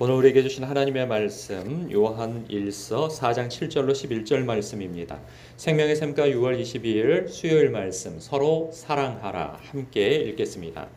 오늘 우리에게 주신 하나님의 말씀 요한 1서 4장 7절로 11절 말씀입니다. 생명의 샘가 6월 22일 수요일 말씀 서로 사랑하라 함께 읽겠습니다.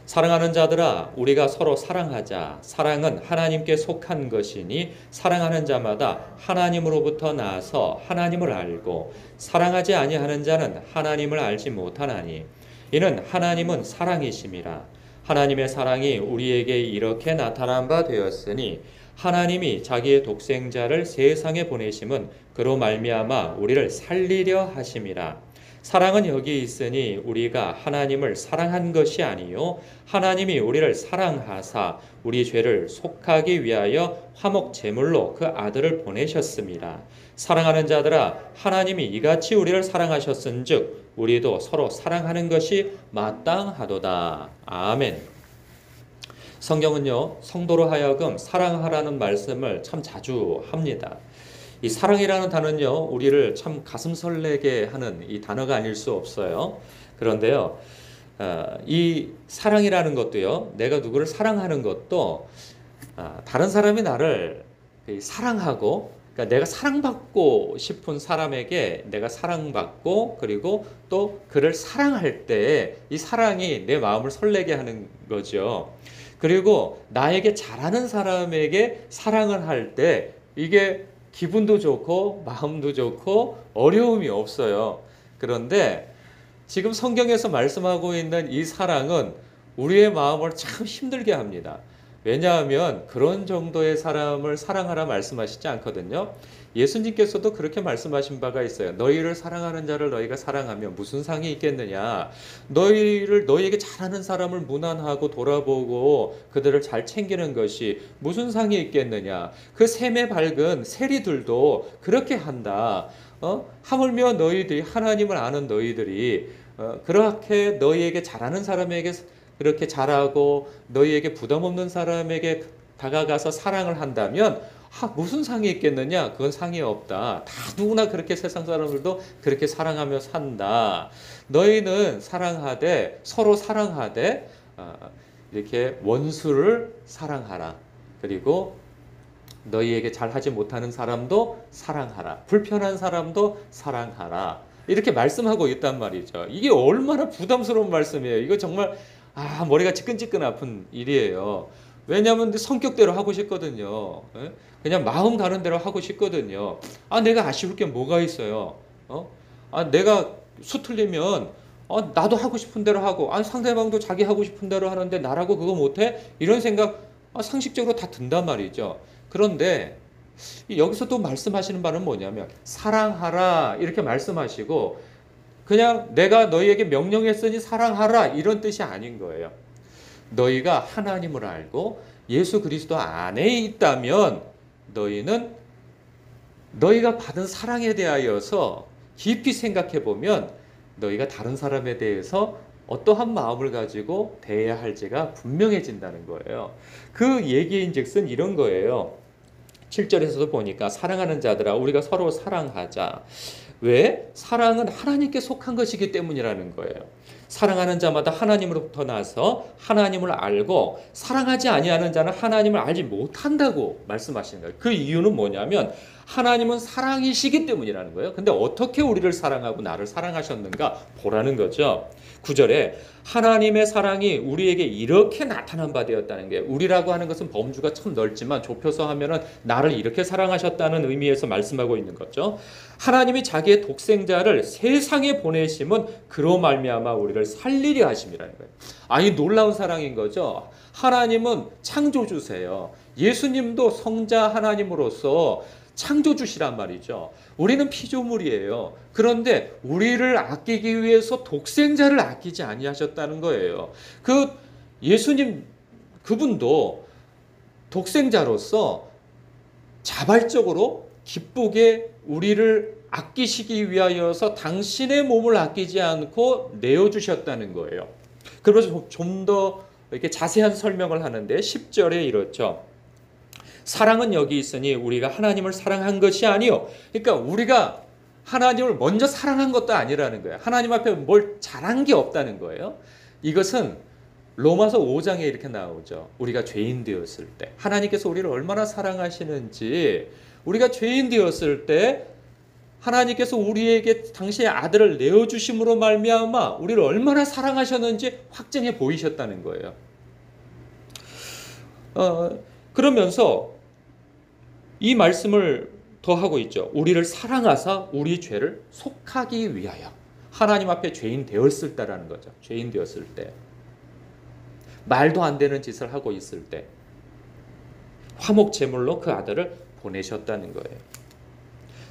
사랑하는 자들아 우리가 서로 사랑하자. 사랑은 하나님께 속한 것이니 사랑하는 자마다 하나님으로부터 나서 하나님을 알고 사랑하지 아니하는 자는 하나님을 알지 못하나니 이는 하나님은 사랑이심이라. 하나님의 사랑이 우리에게 이렇게 나타난 바 되었으니 하나님이 자기의 독생자를 세상에 보내심은 그로 말미암아 우리를 살리려 하심이라. 사랑은 여기 있으니 우리가 하나님을 사랑한 것이 아니요 하나님이 우리를 사랑하사 우리 죄를 속하기 위하여 화목 제물로 그 아들을 보내셨습니다. 사랑하는 자들아 하나님이 이같이 우리를 사랑하셨은즉 우리도 서로 사랑하는 것이 마땅하도다. 아멘. 성경은요 성도로 하여금 사랑하라는 말씀을 참 자주 합니다. 이 사랑이라는 단어는요 우리를 참 가슴 설레게 하는 이 단어가 아닐 수 없어요. 그런데요 이 사랑이라는 것도요 내가 누구를 사랑하는 것도 다른 사람이 나를 사랑하고 그러니까 내가 사랑받고 싶은 사람에게 내가 사랑받고 그리고 또 그를 사랑할 때 이 사랑이 내 마음을 설레게 하는 거죠. 그리고 나에게 잘하는 사람에게 사랑을 할 때 이게 기분도 좋고 마음도 좋고 어려움이 없어요. 그런데 지금 성경에서 말씀하고 있는 이 사랑은 우리의 마음을 참 힘들게 합니다. 왜냐하면 그런 정도의 사람을 사랑하라 말씀하시지 않거든요. 예수님께서도 그렇게 말씀하신 바가 있어요. 너희를 사랑하는 자를 너희가 사랑하면 무슨 상이 있겠느냐. 너희에게 잘하는 사람을 무난하고 돌아보고 그들을 잘 챙기는 것이 무슨 상이 있겠느냐. 그 샘에 밝은 세리들도 그렇게 한다. 하물며 너희들이 하나님을 아는 너희들이 그렇게 너희에게 잘하는 사람에게 그렇게 잘하고 너희에게 부담 없는 사람에게 다가가서 사랑을 한다면 무슨 상이 있겠느냐? 그건 상이 없다. 다 누구나 그렇게 세상 사람들도 그렇게 사랑하며 산다. 너희는 사랑하되 서로 사랑하되 이렇게 원수를 사랑하라. 그리고 너희에게 잘하지 못하는 사람도 사랑하라. 불편한 사람도 사랑하라. 이렇게 말씀하고 있단 말이죠. 이게 얼마나 부담스러운 말씀이에요. 이거 정말 머리가 지끈지끈 아픈 일이에요. 왜냐하면 성격대로 하고 싶거든요. 그냥 마음 가는 대로 하고 싶거든요. 내가 아쉬울 게 뭐가 있어요. 내가 수틀리면 나도 하고 싶은 대로 하고 상대방도 자기 하고 싶은 대로 하는데 나라고 그거 못해? 이런 생각 상식적으로 다 든단 말이죠. 그런데 여기서 또 말씀하시는 바는 뭐냐면 사랑하라 이렇게 말씀하시고 그냥 내가 너희에게 명령했으니 사랑하라 이런 뜻이 아닌 거예요. 너희가 하나님을 알고 예수 그리스도 안에 있다면 너희는 너희가 받은 사랑에 대하여서 깊이 생각해 보면 너희가 다른 사람에 대해서 어떠한 마음을 가지고 대해야 할지가 분명해진다는 거예요. 그 얘기인즉슨 이런 거예요. 7절에서도 보니까 사랑하는 자들아 우리가 서로 사랑하자. 왜? 사랑은 하나님께 속한 것이기 때문이라는 거예요. 사랑하는 자마다 하나님으로부터 나서 하나님을 알고 사랑하지 아니하는 자는 하나님을 알지 못한다고 말씀하시는 거예요. 그 이유는 뭐냐면 하나님은 사랑이시기 때문이라는 거예요. 근데 어떻게 우리를 사랑하고 나를 사랑하셨는가 보라는 거죠. 9절에 하나님의 사랑이 우리에게 이렇게 나타난 바 되었다는 게 우리라고 하는 것은 범주가 참 넓지만 좁혀서 하면은 나를 이렇게 사랑하셨다는 의미에서 말씀하고 있는 거죠. 하나님이 자기의 독생자를 세상에 보내심은 그로 말미암아 우리를 살리려 하심이라는 거예요. 놀라운 사랑인 거죠. 하나님은 창조주세요. 예수님도 성자 하나님으로서 창조주시란 말이죠. 우리는 피조물이에요. 그런데 우리를 아끼기 위해서 독생자를 아끼지 아니하셨다는 거예요. 예수님 그분도 독생자로서 자발적으로 기쁘게 우리를 아끼시기 위하여서 당신의 몸을 아끼지 않고 내어주셨다는 거예요. 그래서 좀 더 이렇게 자세한 설명을 하는데 10절에 이렇죠. 사랑은 여기 있으니 우리가 하나님을 사랑한 것이 아니요. 그러니까 우리가 하나님을 먼저 사랑한 것도 아니라는 거예요. 하나님 앞에 뭘 잘한 게 없다는 거예요. 이것은 로마서 5장에 이렇게 나오죠. 우리가 죄인 되었을 때 하나님께서 우리를 얼마나 사랑하시는지, 우리가 죄인 되었을 때 하나님께서 우리에게 당신의 아들을 내어주심으로 말미암아 우리를 얼마나 사랑하셨는지 확증해 보이셨다는 거예요. 그러면서 이 말씀을 더 하고 있죠. 우리를 사랑하사 우리 죄를 속하기 위하여. 하나님 앞에 죄인 되었을 때라는 거죠. 죄인 되었을 때. 말도 안 되는 짓을 하고 있을 때 화목 제물로 그 아들을 보내셨다는 거예요.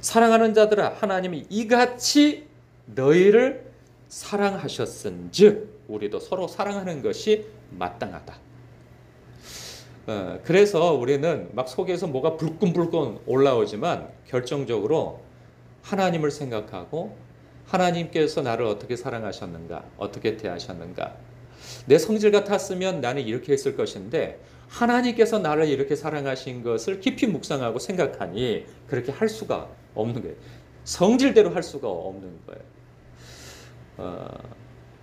사랑하는 자들아, 하나님이 이같이 너희를 사랑하셨은즉 우리도 서로 사랑하는 것이 마땅하다. 그래서 우리는 막 속에서 뭐가 불끈불끈 올라오지만 결정적으로 하나님을 생각하고 하나님께서 나를 어떻게 사랑하셨는가, 어떻게 대하셨는가. 내 성질 같았으면 나는 이렇게 했을 것인데 하나님께서 나를 이렇게 사랑하신 것을 깊이 묵상하고 생각하니 그렇게 할 수가 없는 거예요. 성질대로 할 수가 없는 거예요.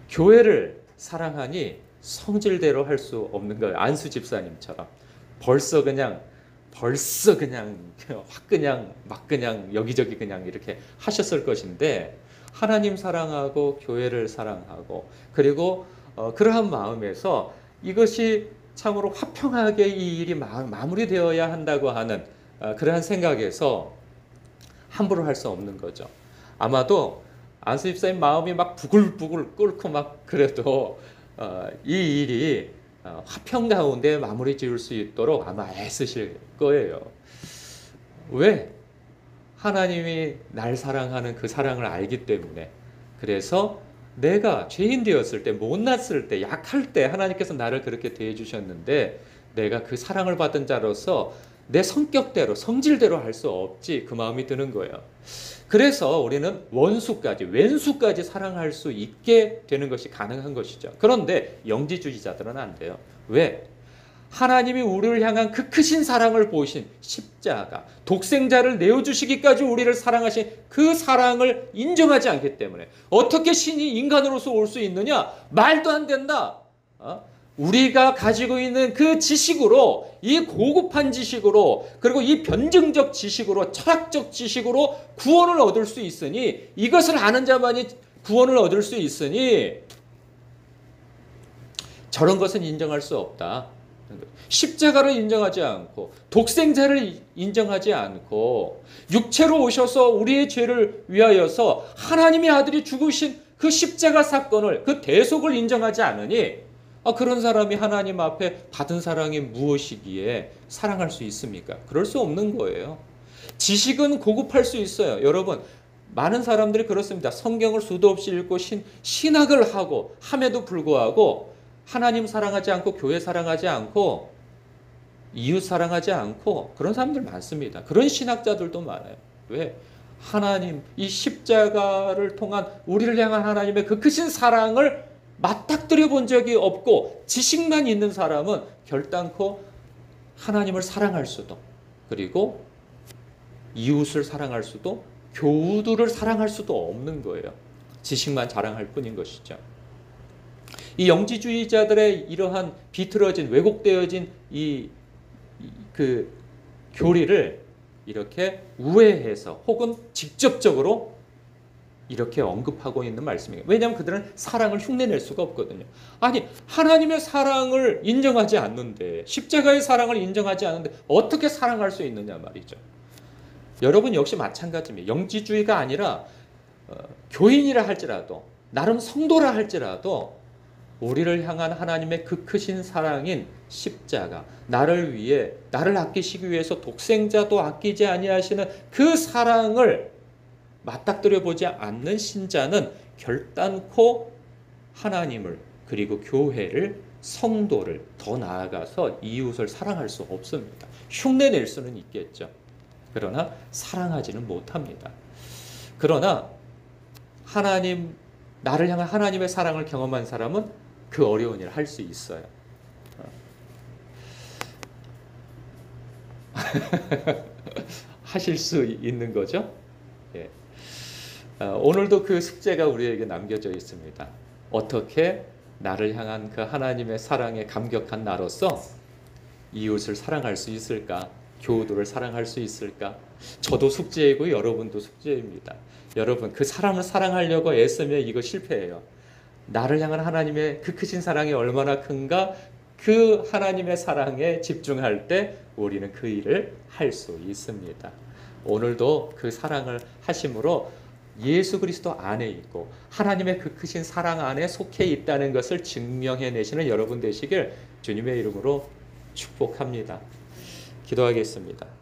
교회를 사랑하니 성질대로 할 수 없는 거예요. 안수 집사님처럼 벌써 그냥 확 그냥 막 그냥 여기저기 그냥 이렇게 하셨을 것인데, 하나님 사랑하고 교회를 사랑하고 그리고 그러한 마음에서 이것이 참으로 화평하게 이 일이 마무리되어야 한다고 하는 그러한 생각에서 함부로 할 수 없는 거죠. 아마도 안수 집사님 마음이 막 부글부글 끓고 막 그래도 이 일이 화평 가운데 마무리 지을 수 있도록 아마 애쓰실 거예요. 왜? 하나님이 날 사랑하는 그 사랑을 알기 때문에. 그래서 내가 죄인 되었을 때, 못났을 때, 약할 때 하나님께서 나를 그렇게 대해 주셨는데 내가 그 사랑을 받은 자로서 내 성격대로, 성질대로 할 수 없지, 그 마음이 드는 거예요. 그래서 우리는 원수까지, 왼수까지 사랑할 수 있게 되는 것이 가능한 것이죠. 그런데 영지주의자들은 안 돼요. 왜? 하나님이 우리를 향한 그 크신 사랑을 보이신 십자가, 독생자를 내어주시기까지 우리를 사랑하신 그 사랑을 인정하지 않기 때문에. 어떻게 신이 인간으로서 올 수 있느냐? 말도 안 된다. 우리가 가지고 있는 그 지식으로, 이 고급한 지식으로, 그리고 이 변증적 지식으로, 철학적 지식으로 구원을 얻을 수 있으니, 이것을 아는 자만이 구원을 얻을 수 있으니 저런 것은 인정할 수 없다. 십자가를 인정하지 않고 독생자를 인정하지 않고 육체로 오셔서 우리의 죄를 위하여서 하나님의 아들이 죽으신 그 십자가 사건을, 그 대속을 인정하지 않으니 그런 사람이 하나님 앞에 받은 사랑이 무엇이기에 사랑할 수 있습니까? 그럴 수 없는 거예요. 지식은 고급할 수 있어요. 여러분, 많은 사람들이 그렇습니다. 성경을 수도 없이 읽고 신학을 하고 함에도 불구하고 하나님 사랑하지 않고 교회 사랑하지 않고 이웃 사랑하지 않고 그런 사람들 많습니다. 그런 신학자들도 많아요. 왜? 하나님, 이 십자가를 통한 우리를 향한 하나님의 그 크신 사랑을 맞닥뜨려 본 적이 없고 지식만 있는 사람은 결단코 하나님을 사랑할 수도, 그리고 이웃을 사랑할 수도, 교우들을 사랑할 수도 없는 거예요. 지식만 자랑할 뿐인 것이죠. 이 영지주의자들의 이러한 비틀어진, 왜곡되어진 그 교리를 이렇게 우회해서 혹은 직접적으로 이렇게 언급하고 있는 말씀이에요. 왜냐하면 그들은 사랑을 흉내낼 수가 없거든요. 아니, 하나님의 사랑을 인정하지 않는데, 십자가의 사랑을 인정하지 않는데 어떻게 사랑할 수 있느냐 말이죠. 여러분 역시 마찬가지입니다. 영지주의가 아니라 교인이라 할지라도, 나름 성도라 할지라도 우리를 향한 하나님의 그 크신 사랑인 십자가, 나를 위해, 나를 아끼시기 위해서 독생자도 아끼지 아니하시는 그 사랑을 맞닥뜨려 보지 않는 신자는 결단코 하나님을, 그리고 교회를, 성도를, 더 나아가서 이웃을 사랑할 수 없습니다. 흉내낼 수는 있겠죠. 그러나 사랑하지는 못합니다. 그러나 하나님, 나를 향한 하나님의 사랑을 경험한 사람은 그 어려운 일을 할 수 있어요. 하실 수 있는 거죠. 예. 오늘도 그 숙제가 우리에게 남겨져 있습니다. 어떻게 나를 향한 그 하나님의 사랑에 감격한 나로서 이웃을 사랑할 수 있을까? 교우들을 사랑할 수 있을까? 저도 숙제이고 여러분도 숙제입니다. 여러분, 그 사람을 사랑하려고 애쓰면 이거 실패해요. 나를 향한 하나님의 그 크신 사랑이 얼마나 큰가? 그 하나님의 사랑에 집중할 때 우리는 그 일을 할 수 있습니다. 오늘도 그 사랑을 하심으로 예수 그리스도 안에 있고 하나님의 그 크신 사랑 안에 속해 있다는 것을 증명해내시는 여러분 되시길 주님의 이름으로 축복합니다. 기도하겠습니다.